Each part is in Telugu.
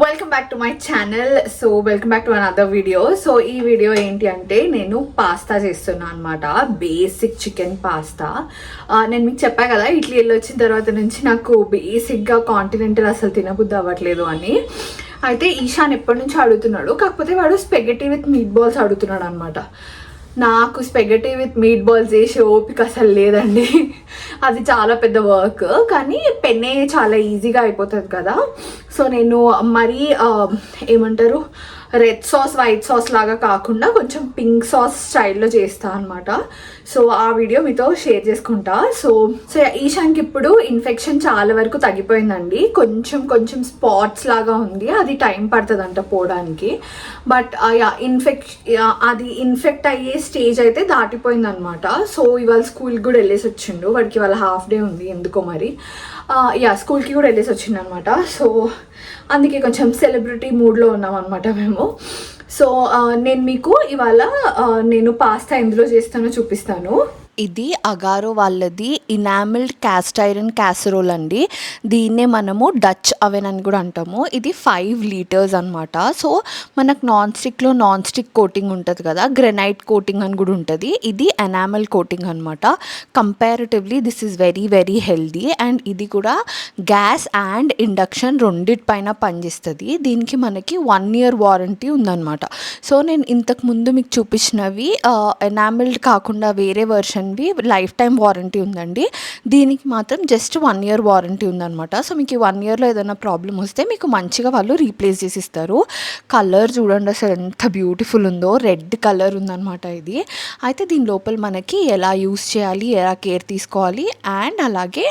Welcome back to my channel. So welcome back to another video. So ఈ వీడియో ఏంటి అంటే నేను పాస్తా చేస్తున్నాను అనమాట. Basic chicken pasta. నేను మీకు చెప్పా కదా ఇడ్లీ వెళ్ళి వచ్చిన తర్వాత నుంచి నాకు బేసిక్గా కాంటినెంటల్ అసలు తినబుద్ధి అవ్వట్లేదు అని. అయితే ఈశాన్ ఎప్పటి నుంచి అడుగుతున్నాడు, కాకపోతే వాడు స్పెగెటీ విత్ మీట్ బాల్స్ అడుగుతున్నాడు అనమాట. నాకు స్పెగెటీ విత్ మీట్ బాల్స్ చేసే ఓపిక అసలు లేదండి. అది చాలా పెద్ద వర్క్, కానీ పెన్నే చాలా ఈజీగా అయిపోతుంది కదా. సో నేను మరీ ఏమంటారు రెడ్ సాస్ వైట్ సాస్ లాగా కాకుండా కొంచెం పింక్ సాస్ స్టైల్లో చేస్తాను అనమాట. సో ఆ వీడియో మీతో షేర్ చేసుకుంటా. సో ఈశాన్కి ఇప్పుడు ఇన్ఫెక్షన్ చాలా వరకు తగ్గిపోయిందండి. కొంచెం స్పాట్స్ లాగా ఉంది, అది టైం పడుతుందంట పోవడానికి. బట్ అది ఇన్ఫెక్ట్ అయ్యే స్టేజ్ అయితే దాటిపోయింది అనమాట. సో ఇవాళ స్కూల్కి కూడా వెళ్ళేసి వచ్చిండు. వాడికి ఇవాళ హాఫ్ డే ఉంది ఎందుకో మరి. స్కూల్కి కూడా వెళ్ళేసి వచ్చిండు అనమాట. సో అందుకే కొంచెం సెలబ్రిటీ మూడ్లో ఉన్నాం అనమాట మేము. సో నేను మీకు ఇవాళ నేను పాస్తా ఎందులో చేస్తానో చూపిస్తాను. ఇది అగారో వాళ్ళది ఇనామిల్డ్ క్యాస్ట్ ఐరన్ క్యాసరోల్ అండి. దీన్నే మనము డచ్ అవెన్ అని కూడా అంటాము. ఇది 5 లీటర్స్ అనమాట. సో మనకు నాన్ స్టిక్ కోటింగ్ ఉంటుంది కదా, గ్రెనైట్ కోటింగ్ అని కూడా ఉంటుంది. ఇది ఎనామెల్ కోటింగ్ అనమాట. Comparatively this is very very healthy. And ఇది కూడా గ్యాస్ అండ్ ఇండక్షన్ రెండిటిపైన పనిచేస్తుంది. దీనికి మనకి 1 year వారంటీ ఉందన్నమాట. సో నేను ఇంతకు ముందు మీకు చూపించినవి ఎనామిల్డ్ కాకుండా వేరే వర్షన్ లైఫ్ టైం వారంటీ ఉందండి. దీనికి మాత్రం జస్ట్ 1 year వారంటీ ఉందన్నమాట. సో మీకు 1 yearలో ఏదైనా ప్రాబ్లం వస్తే మీకు మంచిగా వాళ్ళు రీప్లేస్ చేసి ఇస్తారు. కలర్ చూడండి అసలు ఎంత బ్యూటిఫుల్ ఉందో, రెడ్ కలర్ ఉందన్నమాట ఇది. అయితే దీని లోపల మనకి ఎలా యూస్ చేయాలి, ఎలా కేర్ తీసుకోవాలి అండ్ అలాగే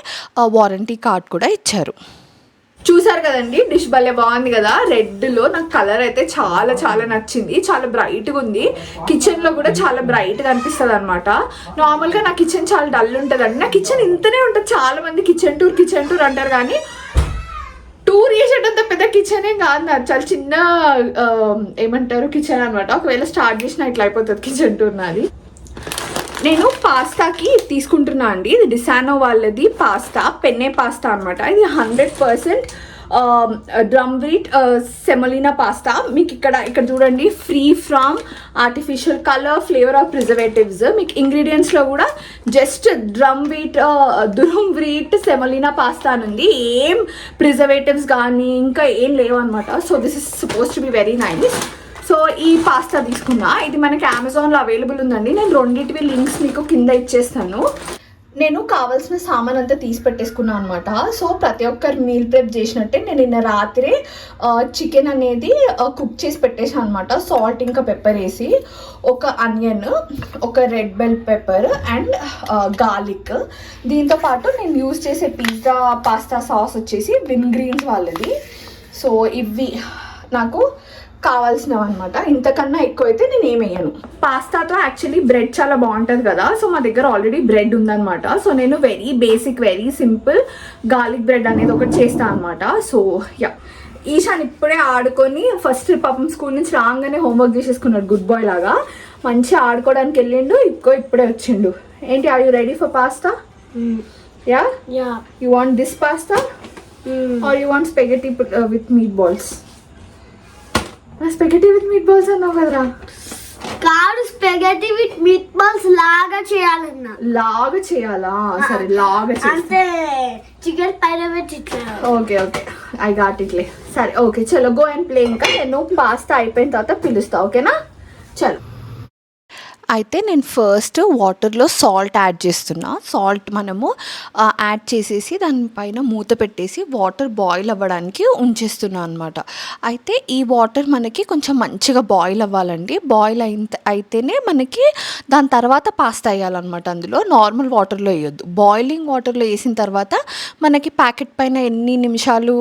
వారంటీ కార్డ్ కూడా ఇచ్చారు. చూసారు కదండి, డిష్ భలే బాగుంది కదా. రెడ్లో నాకు కలర్ అయితే చాలా చాలా నచ్చింది. చాలా బ్రైట్గా ఉంది. కిచెన్లో కూడా చాలా బ్రైట్గా అనిపిస్తుంది అనమాట. నార్మల్గా నా కిచెన్ చాలా డల్ ఉంటుందండి. నా కిచెన్ ఇంతనే ఉంటుంది. చాలా మంది కిచెన్ టూర్ అంటారు, కానీ టూర్ చేసేటంత పెద్ద కిచెన్ ఏం కాదు నాది. చాలా చిన్న ఏమంటారు కిచెన్ అనమాట. ఒకవేళ స్టార్ట్ చేసినా ఇట్లా అయిపోతుంది కిచెన్ టూర్ నాది. నేను పాస్తాకి తీసుకుంటున్నా అండి. ఇది డిసానో వాళ్ళది పాస్తా, పెన్నే పాస్తా అనమాట. ఇది 100% డ్రమ్ వీట్ సెమోలినా పాస్తా. మీకు ఇక్కడ చూడండి, free from artificial colour, flavour of preservatives. మీకు ఇంగ్రీడియంట్స్లో కూడా just drum wheat semolina pasta అని ఉంది. ఏం ప్రిజర్వేటివ్స్ కానీ ఇంకా ఏం లేవు అనమాట. So this is suppose to be very nice. So ఈ పాస్తా తీసుకున్నా. ఇది మనకి అమెజాన్లో అవైలబుల్ ఉందండి. నేను రెండింటివి లింక్స్ మీకు కింద ఇచ్చేస్తాను. నేను కావాల్సిన సామాన్ అంతా తీసి పెట్టేసుకున్నాను అనమాట. సో ప్రతి ఒక్కరు మీల్ ప్రెప్ చేసినట్టే నేను నిన్న రాత్రి చికెన్ అనేది కుక్ చేసి పెట్టేసాను అనమాట. సాల్ట్ ఇంకా పెప్పర్ వేసి, ఒక ఆనియన్, ఒక red bell pepper and garlic. దీంతోపాటు నేను యూజ్ చేసే పిజ్జా పాస్తా సాస్ వచ్చేసి విన్గ్రీన్స్ వాళ్ళది. సో ఇవి నాకు కావాల్సినవి అనమాట. ఇంతకన్నా ఎక్కువైతే నేను ఏమేయను. పాస్తాతో యాక్చువల్లీ బ్రెడ్ చాలా బాగుంటుంది కదా. సో మా దగ్గర ఆల్రెడీ బ్రెడ్ ఉందనమాట. సో నేను very basic very simple garlic bread అనేది ఒకటి చేస్తాను అనమాట. సో ఈశాన్ ఇప్పుడే ఆడుకొని ఫస్ట్ పాపం స్కూల్ నుంచి రాగానే హోంవర్క్ చేసేసుకున్నాడు గుడ్ బాయ్ లాగా. మంచిగా ఆడుకోవడానికి వెళ్ళిండు. ఇప్పుడే వచ్చిండు. ఏంటి, are you ready for pasta? Yeah you want this pasta or you want spaghetti with meat balls? Spaghetti with meat balls అన్నావు కదరా. కాదు, స్పెగెటీ విత్ మీట్ బాల్స్ లాగా చేయాలన్నా. లాగా చేయాలా? సరే లాగా అంటే చికెన్ పైన పెట్టి. ఓకే ఐ గాట్ ఇట్లే. సరే ఓకే చలో గో అండ్ ప్లే. ఇంకా నేను పాస్తా అయిపోయిన తర్వాత పిలుస్తా, ఓకేనా? చలో. అయితే నేను ఫస్ట్ వాటర్లో సాల్ట్ యాడ్ చేస్తున్నా. సాల్ట్ మనము యాడ్ చేసేసి దానిపైన మూత పెట్టేసి వాటర్ బాయిల్ అవ్వడానికి ఉంచేస్తున్నా అనమాట. అయితే ఈ వాటర్ మనకి కొంచెం మంచిగా బాయిల్ అవ్వాలండి. బాయిల్ అయితేనే మనకి దాని తర్వాత పాస్తా వేయాలన్నమాట. అందులో నార్మల్ వాటర్లో వేయొద్దు. బాయిలింగ్ వాటర్లో వేసిన తర్వాత మనకి ప్యాకెట్ పైన ఎన్ని నిమిషాలు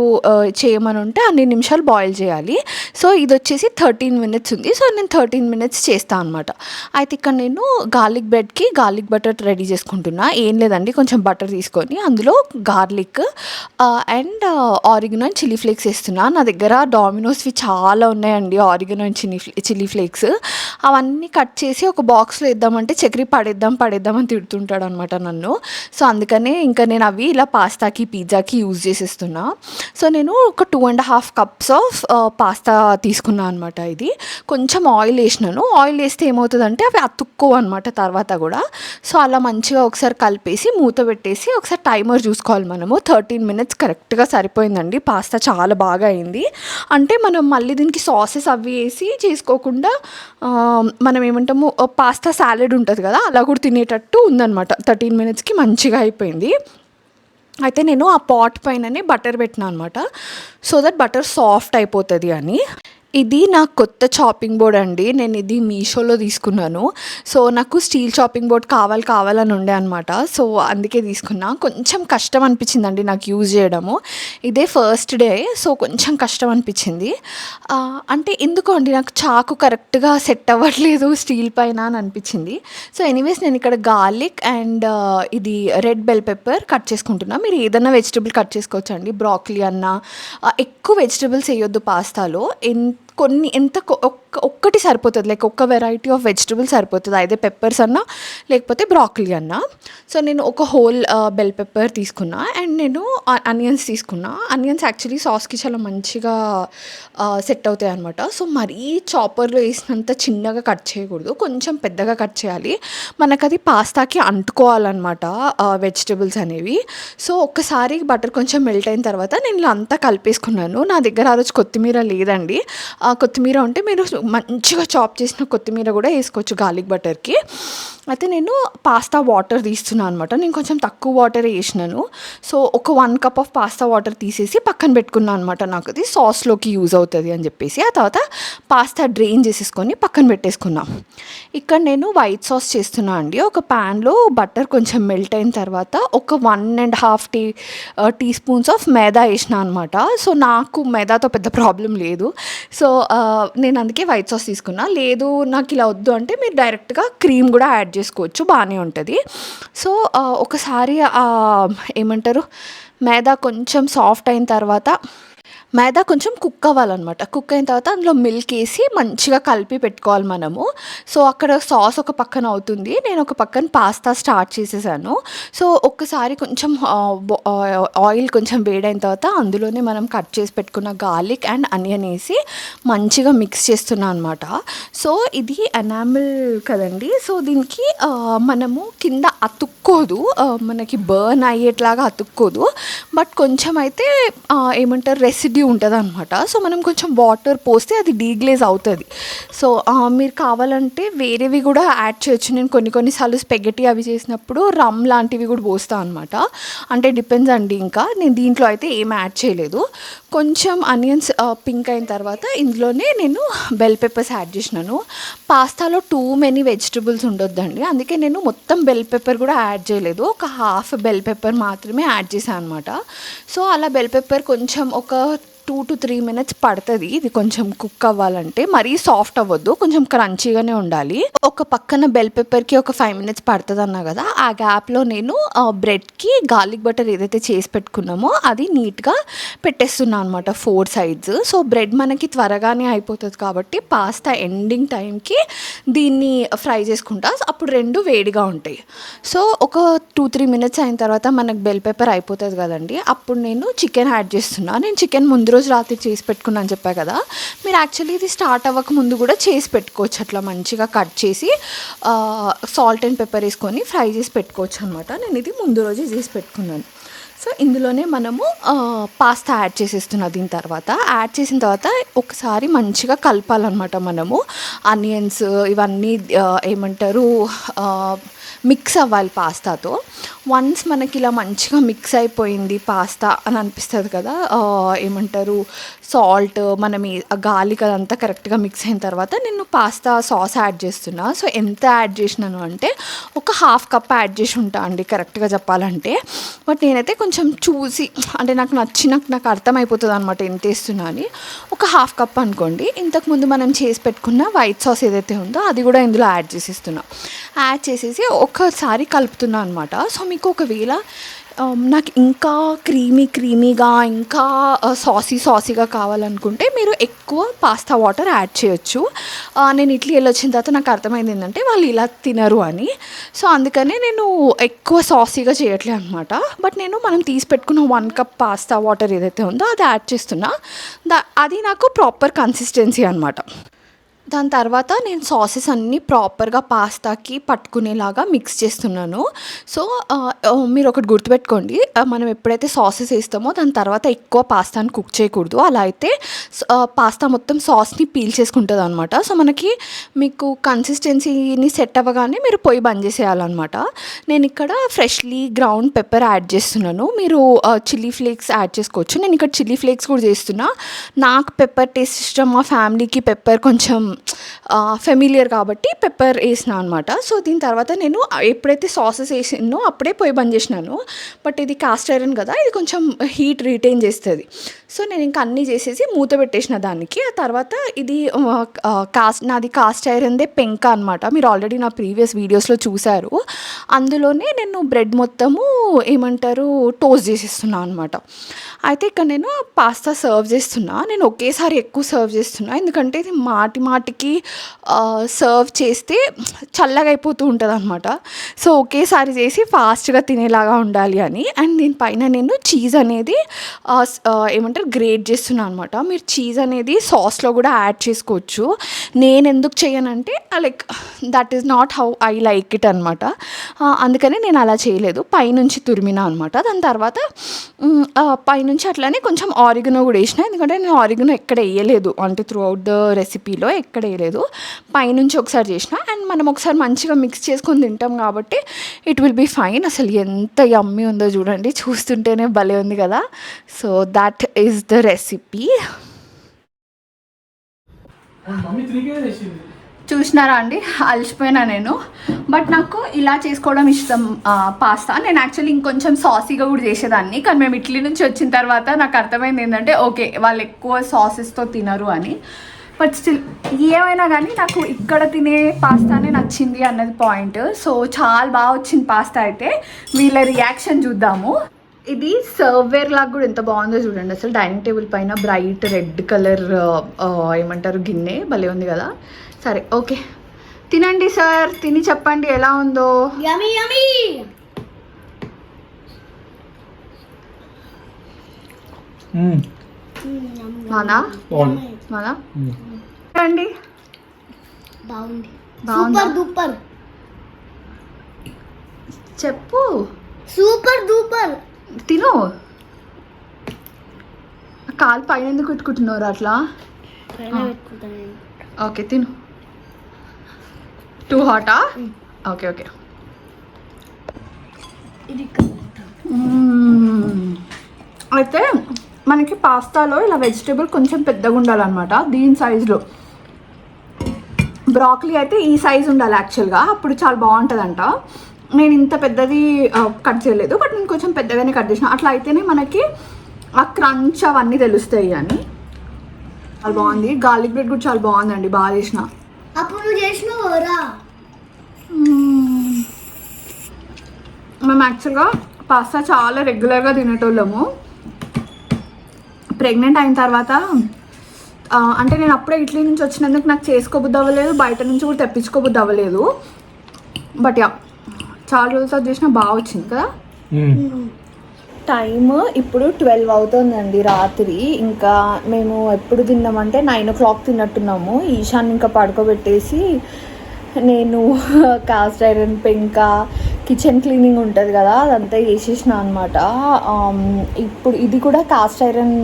చేయమని ఉంటే అన్ని నిమిషాలు బాయిల్ చేయాలి. సో ఇది వచ్చేసి 13 minutes ఉంది. సో నేను 13 minutes చేస్తాను అనమాట. అయితే ఇక్కడ నేను గార్లిక్ బ్రెడ్కి గార్లిక్ బటర్ రెడీ చేసుకుంటున్నా. ఏం లేదండి, కొంచెం బటర్ తీసుకొని అందులో garlic and ఆరిగనో and chilli flakes వేస్తున్నా. నా దగ్గర డామినోస్వి చాలా ఉన్నాయండి, ఆరిగనో అండ్ చిల్లీ ఫ్లేక్స్. అవన్నీ కట్ చేసి ఒక బాక్స్లో వేద్దామంటే చక్కెర పడేద్దాం అని తిడుతుంటాడు అనమాట నన్ను. సో అందుకనే ఇంకా నేను అవి ఇలా పాస్తాకి పిజ్జాకి యూజ్ చేసేస్తున్నా. సో నేను ఒక 2.5 cups ఆఫ్ పాస్తా తీసుకున్నాను అనమాట. ఇది కొంచెం ఆయిల్ వేసినాను. ఆయిల్ వేస్తే ఏమవుతుందంటే అవి అతుక్కోవు అనమాట తర్వాత కూడా. సో అలా మంచిగా ఒకసారి కలిపేసి మూత పెట్టేసి ఒకసారి టైమర్ చూసుకోవాలి మనము. 13 minutes కరెక్ట్గా సరిపోయిందండి. పాస్తా చాలా బాగా అయింది. అంటే మనం మళ్ళీ దీనికి సాసెస్ అవి వేసి చేసుకోకుండా మనం ఏమంటాము పాస్తా సాలెడ్ ఉంటుంది కదా, అలా కూడా తినేటట్టు ఉందన్నమాట. 13 minutesకి మంచిగా అయిపోయింది. అయితే నేను ఆ పాట్ పైననే బటర్ పెట్టినా అనమాట, సో దట్ బటర్ సాఫ్ట్ అయిపోతుంది అని. ఇది నా కొత్త చాపింగ్ బోర్డ్ అండి. నేను ఇది మీషోలో తీసుకున్నాను. సో నాకు స్టీల్ చాపింగ్ బోర్డ్ కావాలని ఉండే అనమాట. సో అందుకే తీసుకున్నా. కొంచెం కష్టం అనిపించిందండి నాకు యూజ్ చేయడము. ఇదే ఫస్ట్ డే, సో కొంచెం కష్టం అనిపించింది. అంటే ఎందుకో అండి నాకు చాకు కరెక్ట్గా సెట్ అవ్వట్లేదు స్టీల్ పైన అని అనిపించింది. సో ఎనీవేస్ నేను ఇక్కడ గార్లిక్ అండ్ ఇది రెడ్ బెల్ పెప్పర్ కట్ చేసుకుంటున్నా. మీరు ఏదైనా వెజిటబుల్ కట్ చేసుకోవచ్చు అండి. బ్రాకలీ అన్నా, ఎక్కువ వెజిటబుల్స్ వేయొద్దు పాస్తాలో. ఒక్కటి సరిపోతుంది, లైక్ ఒక్క వెరైటీ ఆఫ్ వెజిటబుల్ సరిపోతుంది, అయితే పెప్పర్స్ అన్నా లేకపోతే బ్రాకలీ అన్నా. సో నేను ఒక హోల్ బెల్ పెప్పర్ తీసుకున్నా అండ్ నేను అనియన్స్ తీసుకున్నా. అనియన్స్ యాక్చువల్లీ సాస్కి చాలా మంచిగా సెట్ అవుతాయి అనమాట. సో మరీ చాపర్లో వేసినంత చిన్నగా కట్ చేయకూడదు, కొంచెం పెద్దగా కట్ చేయాలి. మనకు అది పాస్తాకి అంటుకోవాలన్నమాట వెజిటబుల్స్ అనేవి. సో ఒక్కసారి బటర్ కొంచెం మెల్ట్ అయిన తర్వాత నేను ఇలా అంతా కలిపేసుకున్నాను. నా దగ్గర ఆ రోజు కొత్తిమీర లేదండి. కొత్తిమీర ఉంటే మీరు మంచిగా చాప్ చేసిన కొత్తిమీర కూడా వేసుకోవచ్చు గార్లిక్ బటర్కి. అయితే నేను పాస్తా వాటర్ తీస్తున్నాను అనమాట. నేను కొంచెం తక్కువ వాటర్ వేసినాను. సో ఒక 1 cup ఆఫ్ పాస్తా వాటర్ తీసేసి పక్కన పెట్టుకున్నాను అనమాట. నాకు అది సాస్లోకి యూజ్ అవుతుంది అని చెప్పేసి. ఆ తర్వాత పాస్తా డ్రైన్ చేసేసుకొని పక్కన పెట్టేసుకున్నాం. ఇక్కడ నేను వైట్ సాస్ చేస్తున్నా అండి. ఒక ప్యాన్లో బటర్ కొంచెం మెల్ట్ అయిన తర్వాత ఒక 1.5 teaspoons ఆఫ్ మైదా వేసిన అనమాట. సో నాకు మైదాతో పెద్ద ప్రాబ్లం లేదు. సో నేను అందుకే వైట్ సాస్ తీసుకున్నా. లేదు నాకు ఇలా వద్దు అంటే మీరు డైరెక్ట్గా క్రీమ్ కూడా యాడ్ చేసుకోవచ్చు, బాగానే ఉంటుంది. సో ఒకసారి ఏమంటారు మైదా కొంచెం సాఫ్ట్ అయిన తర్వాత మైదా కొంచెం కుక్ అవ్వాలన్నమాట. కుక్ అయిన తర్వాత అందులో మిల్క్ వేసి మంచిగా కలిపి పెట్టుకోవాలి మనము. సో అక్కడ సాస్ ఒక పక్కన అవుతుంది, నేను ఒక పక్కన పాస్తా స్టార్ట్ చేసేసాను. సో ఒక్కసారి కొంచెం ఆయిల్ కొంచెం వేడైన తర్వాత అందులోనే మనం కట్ చేసి పెట్టుకున్న గార్లిక్ అండ్ అనియన్ వేసి మంచిగా మిక్స్ చేస్తున్నాను అనమాట. సో ఇది ఎనామిల్ కదండి, సో దీనికి మనము కింద అతుక్కోదు, మనకి బర్న్ అయ్యేట్లాగా అతుక్కోదు, బట్ కొంచెం అయితే ఏమంటారు రెసిడ్యూ ఉంటుంది అనమాట. సో మనం కొంచెం వాటర్ పోస్తే అది డీగ్లేజ్ అవుతుంది. సో మీరు కావాలంటే వేరేవి కూడా యాడ్ చేయొచ్చు. నేను కొన్నిసార్లు స్పెగెటీ అవి చేసినప్పుడు రమ్ లాంటివి కూడా పోస్తాను అనమాట. అంటే డిపెండ్స్ అండి. ఇంకా నేను దీంట్లో అయితే ఏం యాడ్ చేయలేదు. కొంచెం అనియన్స్ పింక్ అయిన తర్వాత ఇందులోనే నేను బెల్ పెప్పర్స్ యాడ్ చేసినాను. పాస్తాలో టూ మెనీ వెజిటబుల్స్ ఉండొద్దండి, అందుకే నేను మొత్తం బెల్ పెప్పర్ కూడా యాడ్ చేయలేదు. ఒక హాఫ్ బెల్ పెప్పర్ మాత్రమే యాడ్ చేశాను అనమాట. సో అలా బెల్ పెప్పర్ కొంచెం ఒక 2 to 3 minutes పడుతుంది ఇది కొంచెం కుక్ అవ్వాలంటే. మరీ సాఫ్ట్ అవ్వద్దు, కొంచెం క్రంచీగానే ఉండాలి. ఒక పక్కన బెల్ పెప్పర్కి ఒక 5 minutes పడుతుంది అన్నా కదా, ఆ గ్యాప్లో నేను బ్రెడ్కి గార్లిక్ బటర్ ఏదైతే చేసి పెట్టుకున్నామో అది నీట్గా పెట్టేస్తున్నాను అనమాట 4 sides. సో బ్రెడ్ మనకి త్వరగానే అయిపోతుంది కాబట్టి పాస్తా ఎండింగ్ టైంకి దీన్ని ఫ్రై చేసుకుంటా, అప్పుడు రెండు వేడిగా ఉంటాయి. సో ఒక 2-3 minutes అయిన తర్వాత మనకు బెల్ పెప్పర్ అయిపోతుంది కదండి, అప్పుడు నేను చికెన్ యాడ్ చేస్తున్నాను. నేను చికెన్ ముందు రోజు రాత్రి చేసి పెట్టుకున్నాను చెప్పా కదా, మీరు యాక్చువల్లీ ఇది స్టార్ట్ అవ్వక ముందు కూడా చేసి పెట్టుకోవచ్చు. అట్లా మంచిగా కట్ చేసి సాల్ట్ అండ్ పెప్పర్ వేసుకొని ఫ్రై చేసి పెట్టుకోవచ్చు అనమాట. నేను ఇది ముందు రోజే చేసి పెట్టుకున్నాను. సో ఇందులోనే మనము పాస్తా యాడ్ చేసేస్తున్నా. దీని తర్వాత యాడ్ చేసిన తర్వాత ఒకసారి మంచిగా కలపాలన్నమాట మనము. ఆనియన్స్ ఇవన్నీ ఏమంటారు మిక్స్ అవ్వాలి పాస్తాతో. వన్స్ మనకి ఇలా మంచిగా మిక్స్ అయిపోయింది పాస్తా అని అనిపిస్తుంది కదా, ఏమంటారు సాల్ట్ మనం గాలికి అదంతా కరెక్ట్గా మిక్స్ అయిన తర్వాత నేను పాస్తా సాస్ యాడ్ చేస్తున్నా. సో ఎంత యాడ్ చేసినాను అంటే ఒక 1/2 కప్ యాడ్ చేసి ఉంటా అండి కరెక్ట్గా చెప్పాలంటే. బట్ నేనైతే కొంచెం చూసి అంటే నాకు అర్థమైపోతుంది అనమాట ఎంత వేస్తున్నా అని. ఒక 1/2 కప్ అనుకోండి. ఇంతకుముందు మనం చేసి పెట్టుకున్న వైట్ సాస్ ఏదైతే ఉందో అది కూడా ఇందులో యాడ్ చేసేస్తున్నా. యాడ్ చేసేసి ఒకసారి కలుపుతున్నా అనమాట. సో మీకు ఒకవేళ నాకు ఇంకా క్రీమీగా ఇంకా సాసీగా కావాలనుకుంటే మీరు ఎక్కువ పాస్తా వాటర్ యాడ్ చేయొచ్చు. నేను ఇడ్లీ వెళ్ళొచ్చిన తర్వాత నాకు అర్థమైంది ఏంటంటే వాళ్ళు ఇలా తినరు అని. సో అందుకనే నేను ఎక్కువ సాసీగా చేయట్లే అనమాట. బట్ మనం తీసి పెట్టుకున్న 1 కప్ పాస్తా వాటర్ ఏదైతే ఉందో అది యాడ్ చేస్తున్నా. అది నాకు ప్రాపర్ కన్సిస్టెన్సీ అనమాట. దాని తర్వాత నేను సాసెస్ అన్నీ ప్రాపర్గా పాస్తాకి పట్టుకునేలాగా మిక్స్ చేస్తున్నాను. సో మీరు ఒకటి గుర్తుపెట్టుకోండి, మనం ఎప్పుడైతే సాసెస్ వేస్తామో దాని తర్వాత ఎక్కువ పాస్తాని కుక్ చేయకూడదు. అలా అయితే పాస్తా మొత్తం సాస్ని పీల్ చేసుకుంటుంది అనమాట. సో మీకు కన్సిస్టెన్సీని సెట్ అవ్వగానే మీరు పొయ్యి బంద్ చేసేయాలన్నమాట. నేను ఇక్కడ ఫ్రెష్లీ గ్రౌండ్ పెప్పర్ యాడ్ చేస్తున్నాను. మీరు చిల్లీ ఫ్లేక్స్ యాడ్ చేసుకోవచ్చు. నేను ఇక్కడ చిల్లీ ఫ్లేక్స్ కూడా చేస్తున్నా. నాకు పెప్పర్ టేస్ట్ ఇష్టం, మా ఫ్యామిలీకి పెప్పర్ కొంచెం ఫెమిలియర్ కాబట్టి పెప్పర్ వేసిన అనమాట. సో దీని తర్వాత నేను ఎప్పుడైతే సాసెస్ వేసినో అప్పుడే పొయ్యి బంద్ చేసినాను. బట్ ఇది కాస్ట్ ఐరన్ కదా, ఇది కొంచెం హీట్ రిటైన్ చేస్తుంది. సో నేను ఇంకా అన్నీ చేసేసి మూత పెట్టేసిన దానికి. ఆ తర్వాత ఇది నాది కాస్ట్ ఐరన్దే పెంక అనమాట. మీరు ఆల్రెడీ నా ప్రీవియస్ వీడియోస్లో చూశారు. అందులోనే నేను బ్రెడ్ మొత్తము టోస్ట్ చేసేస్తున్నాను అనమాట. అయితే ఇక్కడ నేను పాస్తా సర్వ్ చేస్తున్నా. నేను ఒకేసారి ఎక్కువ సర్వ్ చేస్తున్నా, ఎందుకంటే ఇది మాటికి సర్వ్ చేస్తే చల్లగా అయిపోతూ ఉంటుంది అనమాట. సో ఒకేసారి చేసి ఫాస్ట్గా తినేలాగా ఉండాలి అని. అండ్ దీనిపైన నేను చీజ్ అనేది గ్రేట్ చేస్తున్నాను అనమాట. మీరు చీజ్ అనేది సాస్లో కూడా యాడ్ చేసుకోవచ్చు. నేను ఎందుకు చేయనంటే like that is not how I like it అనమాట. అందుకని నేను అలా చేయలేదు, పైనుంచి తురిమినా అనమాట. దాని తర్వాత పైనుంచి అట్లానే కొంచెం ఆరిగనో కూడా వేసిన, ఎందుకంటే నేను ఆరిగనో ఎక్కడ వేయలేదు, అంటే త్రూ అవుట్ ద రెసిపీలో ఎక్కడ వేయలేదు. పైనుంచి ఒకసారి చేసిన. అండ్ మనం ఒకసారి మంచిగా మిక్స్ చేసుకొని తింటాం కాబట్టి ఇట్ విల్ బీ ఫైన్. అసలు ఎంత యమ్మీ ఉందో చూడండి, చూస్తుంటేనే భలే ఉంది కదా. So that is the recipe. చూసినారా అండి, అలసిపోయినా నేను. బట్ నాకు ఇలా చేసుకోవడం ఇష్టం పాస్తా. నేను యాక్చువల్లీ ఇంకొంచెం సాసీగా కూడా చేసేదాన్ని, కానీ మేము ఇటలీ నుంచి వచ్చిన తర్వాత నాకు అర్థమైంది ఏంటంటే ఓకే వాళ్ళు ఎక్కువ సాసెస్తో తినరు అని. బట్ స్టిల్ ఏమైనా కానీ నాకు ఇక్కడ తినే పాస్తానే నచ్చింది అన్నది పాయింట్. సో చాలా బాగా వచ్చింది పాస్తా. అయితే వీళ్ళ రియాక్షన్ చూద్దాము. ఇది సర్వేర్ లాగా కూడా ఎంత బాగుందో చూడండి. అసలు డైనింగ్ టేబుల్ పైన బ్రైట్ రెడ్ కలర్ గిన్నె భలే ఉంది కదా. సరే ఓకే, తినండి సార్, తిని చెప్పండి ఎలా ఉందో. మానా అండి సూపర్ చెప్పు. Super duper. తిను. కాలు పైన ఎందుకు పెట్టుకుంటున్నారు అట్లా? ఓకే తిను. టూ హాటా? Okay okay. అయితే మనకి పాస్తాలో ఇలా వెజిటేబుల్ కొంచెం పెద్దగా ఉండాలన్నమాట, దీని సైజులో. బ్రాకలీ అయితే ఈ సైజు ఉండాలి యాక్చువల్గా, అప్పుడు చాలా బాగుంటుందంట. నేను ఇంత పెద్దది కట్ చేయలేదు, బట్ నేను కొంచెం పెద్దగానే కట్ చేసిన. అట్లా అయితేనే మనకి ఆ క్రంచ్ అవన్నీ తెలుస్తాయి అని. చాలా బాగుంది. గార్లిక్ బ్రెడ్ కూడా చాలా బాగుందండి, బాగా చేసిన. అప్పుడు నువ్వు చేసినవరా? మేము యాక్చువల్గా పాస్తా చాలా రెగ్యులర్గా తినేటోళ్ళము. ప్రెగ్నెంట్ అయిన తర్వాత అంటే నేను అప్పుడే ఇటలీ నుంచి వచ్చినందుకు నాకు చేసుకోబుద్ది అవ్వలేదు, బయట నుంచి కూడా తెప్పించుకోబుద్ది అవ్వలేదు. బట్ యా చాలా రోజులు చేసినా బాగా వచ్చింది కదా. టైమ్ ఇప్పుడు 12 అవుతుందండి రాత్రి. ఇంకా మేము ఎప్పుడు తిన్నామంటే 9 o'clock తిన్నట్టున్నాము. ఈశాన్ ఇంకా పడుకోబెట్టేసి నేను కాస్ట్ ఐరన్ పెంక కిచెన్ క్లీనింగ్ ఉంటుంది కదా అదంతా చేసేసిన అనమాట. ఇప్పుడు ఇది కూడా కాస్ట్ ఐరన్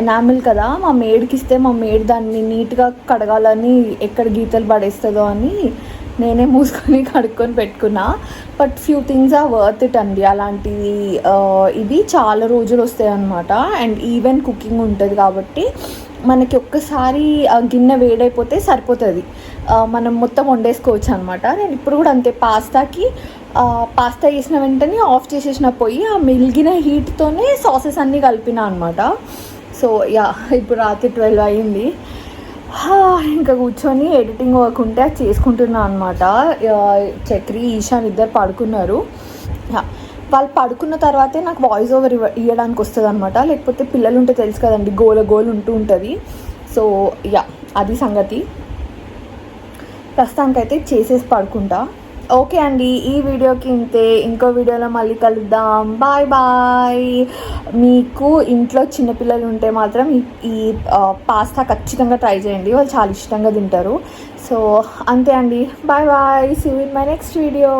ఎనామిల్ కదా, మా మేడ్కి ఇస్తే మా మేడ్ దాన్ని నీట్గా కడగాలని ఎక్కడ గీతలు పడేస్తుందో అని నేనే మూసుకొని కడుక్కొని పెట్టుకున్నా. But few things are worth it అండి. అలాంటివి ఇవి చాలా రోజులు వస్తాయి అన్నమాట. అండ్ ఈవెన్ కుకింగ్ ఉంటుంది కాబట్టి మనకి ఒక్కసారి గిన్నె వేడైపోతే సరిపోతుంది, మనం మొత్తం వండేసుకోవచ్చు అనమాట. నేను ఇప్పుడు కూడా అంతే, పాస్తా చేసిన వెంటనే ఆఫ్ చేసేసిన పొయ్యి, ఆ మిగిలిన హీట్తోనే సాసెస్ అన్నీ కలిపిన అనమాట. సో యా, ఇప్పుడు రాత్రి 12 అయ్యింది. ఇంకా కూర్చొని ఎడిటింగ్ వర్క్ ఉంటే అది చేసుకుంటున్నాను అనమాట. చక్రి, ఈశాన్ ఇద్దరు పడుకున్నారు. వాళ్ళు పడుకున్న తర్వాతే నాకు వాయిస్ ఓవర్ ఇవ్వడానికి వస్తుంది అనమాట. లేకపోతే పిల్లలు ఉంటే తెలుసు కదండి, గోల ఉంటూ ఉంటుంది. సో యా, అది సంగతి. ప్రస్తుతానికైతే చేసేసి పడుకుంటా. ఓకే అండి, ఈ వీడియోకి ఇంతే. ఇంకో వీడియోలో మళ్ళీ కలుద్దాం. Bye bye. మీకు ఇంట్లో చిన్నపిల్లలు ఉంటే మాత్రం ఈ పాస్తా ఖచ్చితంగా ట్రై చేయండి, వాళ్ళు చాలా ఇష్టంగా తింటారు. సో అంతే అండి, bye bye. See you in my next video.